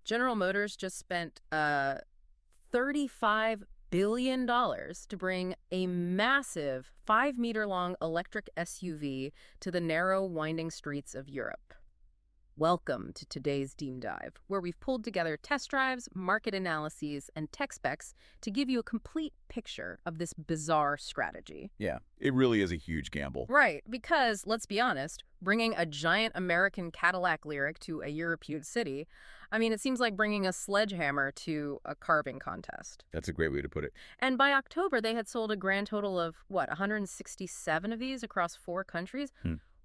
General Motors just spent $35 billion to bring a massive 5-meter-long electric SUV to the narrow, winding streets of Europe. Welcome to today's Deep Dive, where we've pulled together test drives, market analyses, and tech specs to give you a complete picture of this bizarre strategy. Yeah, it really is a huge gamble. Right, because, let's be honest, bringing a giant American Cadillac LYRIQ to a European city, it seems like bringing a sledgehammer to a carving contest. That's a great way to put it. And by October, they had sold a grand total of, 167 of these across 4 countries?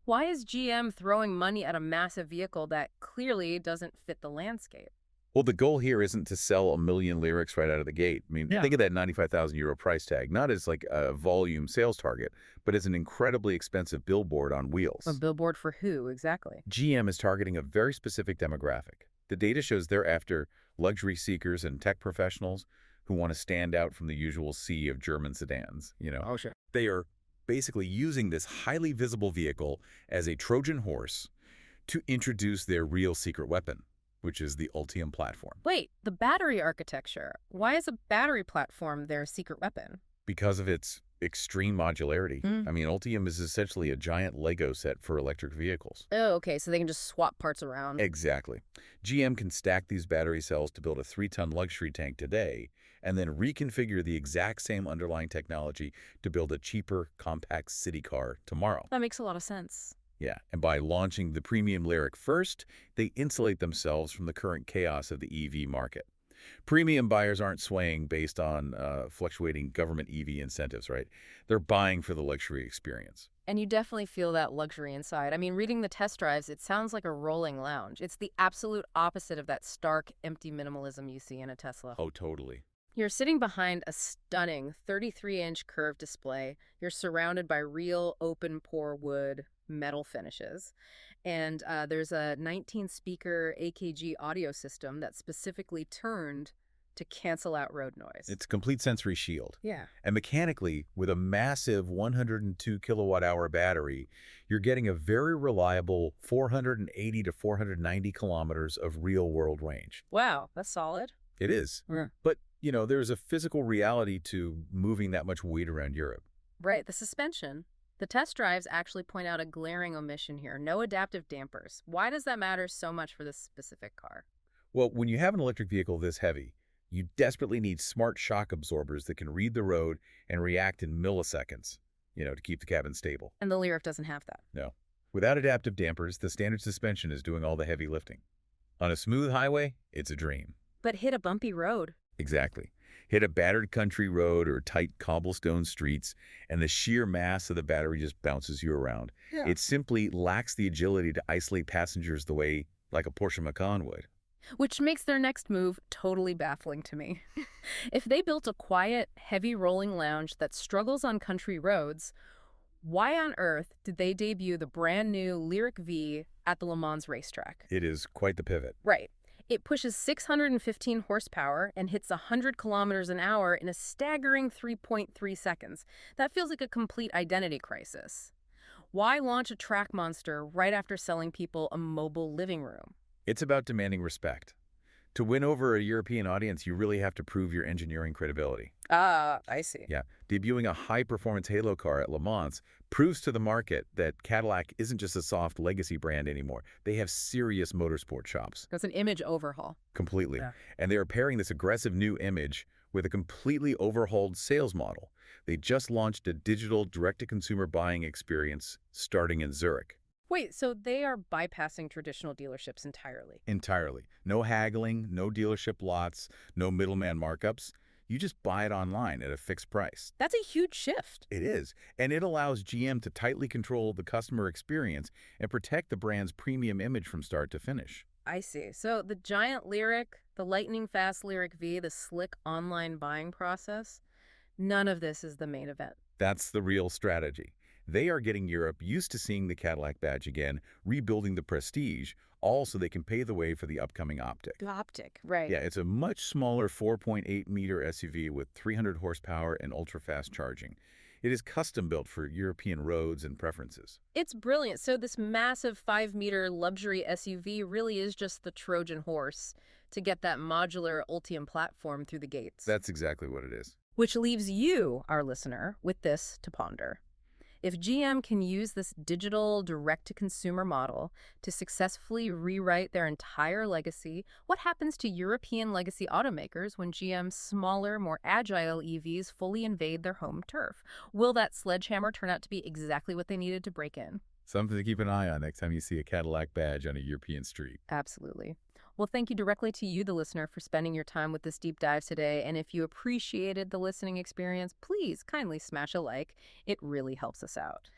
Why is GM throwing money at a massive vehicle that clearly doesn't fit the landscape? Well, the goal here isn't to sell 1 million LYRIQs right out of the gate. Think of that 95,000 euro price tag, not as like a volume sales target, but as an incredibly expensive billboard on wheels. A billboard for who, exactly? GM is targeting a very specific demographic. The data shows they're after luxury seekers and tech professionals who want to stand out from the usual sea of German sedans, Oh, sure. They are basically using this highly visible vehicle as a Trojan horse to introduce their real secret weapon, which is the Ultium platform. Wait, the battery architecture. Why is a battery platform their secret weapon? Because of its extreme modularity. Ultium is essentially a giant Lego set for electric vehicles. Oh, okay, so they can just swap parts around. Exactly. GM can stack these battery cells to build a 3-ton luxury tank today, and then reconfigure the exact same underlying technology to build a cheaper, compact city car tomorrow. That makes a lot of sense. Yeah, and by launching the premium LYRIQ first, they insulate themselves from the current chaos of the EV market. Premium buyers aren't swaying based on fluctuating government EV incentives, right? They're buying for the luxury experience. And you definitely feel that luxury inside. Reading the test drives, it sounds like a rolling lounge. It's the absolute opposite of that stark, empty minimalism you see in a Tesla. Oh, totally. You're sitting behind a stunning 33-inch curved display. You're surrounded by real open-pore wood metal finishes. And there's a 19-speaker AKG audio system that's specifically turned to cancel out road noise. It's a complete sensory shield. Yeah. And mechanically, with a massive 102 kilowatt-hour battery, you're getting a very reliable 480 to 490 kilometers of real-world range. Wow, that's solid. It is. Yeah. But, there's a physical reality to moving that much weight around Europe. Right, the suspension. The test drives actually point out a glaring omission here. No adaptive dampers. Why does that matter so much for this specific car? Well, when you have an electric vehicle this heavy, you desperately need smart shock absorbers that can read the road and react in milliseconds, to keep the cabin stable. And the LYRIQ doesn't have that. No. Without adaptive dampers, the standard suspension is doing all the heavy lifting. On a smooth highway, it's a dream. But hit a bumpy road. Exactly. Hit a battered country road or tight cobblestone streets, and the sheer mass of the battery just bounces you around. Yeah. It simply lacks the agility to isolate passengers the way like a Porsche Macan would. Which makes their next move totally baffling to me. If they built a quiet, heavy rolling lounge that struggles on country roads, why on earth did they debut the brand new LYRIQ-V at the Le Mans racetrack? It is quite the pivot. Right. It pushes 615 horsepower and hits 100 kilometers an hour in a staggering 3.3 seconds. That feels like a complete identity crisis. Why launch a track monster right after selling people a mobile living room? It's about demanding respect. To win over a European audience, you really have to prove your engineering credibility. Ah, I see. Yeah, debuting a high-performance halo car at Le Mans proves to the market that Cadillac isn't just a soft legacy brand anymore. They have serious motorsport chops. That's an image overhaul. Completely. Yeah. And they are pairing this aggressive new image with a completely overhauled sales model. They just launched a digital direct-to-consumer buying experience starting in Zurich. Wait, so they are bypassing traditional dealerships entirely? Entirely. No haggling, no dealership lots, no middleman markups. You just buy it online at a fixed price. That's a huge shift. It is. And it allows GM to tightly control the customer experience and protect the brand's premium image from start to finish. I see. So the giant LYRIQ, the lightning-fast LYRIQ-V, the slick online buying process, none of this is the main event. That's the real strategy. They are getting Europe used to seeing the Cadillac badge again, rebuilding the prestige, all so they can pave the way for the upcoming Optic. The Optic, right. Yeah, it's a much smaller 4.8-meter SUV with 300 horsepower and ultra-fast charging. It is custom-built for European roads and preferences. It's brilliant. So this massive 5-meter luxury SUV really is just the Trojan horse to get that modular Ultium platform through the gates. That's exactly what it is. Which leaves you, our listener, with this to ponder. If GM can use this digital direct-to-consumer model to successfully rewrite their entire legacy, what happens to European legacy automakers when GM's smaller, more agile EVs fully invade their home turf? Will that sledgehammer turn out to be exactly what they needed to break in? Something to keep an eye on next time you see a Cadillac badge on a European street. Absolutely. Well, thank you directly to you, the listener, for spending your time with this deep dive today. And if you appreciated the listening experience, please kindly smash a like. It really helps us out.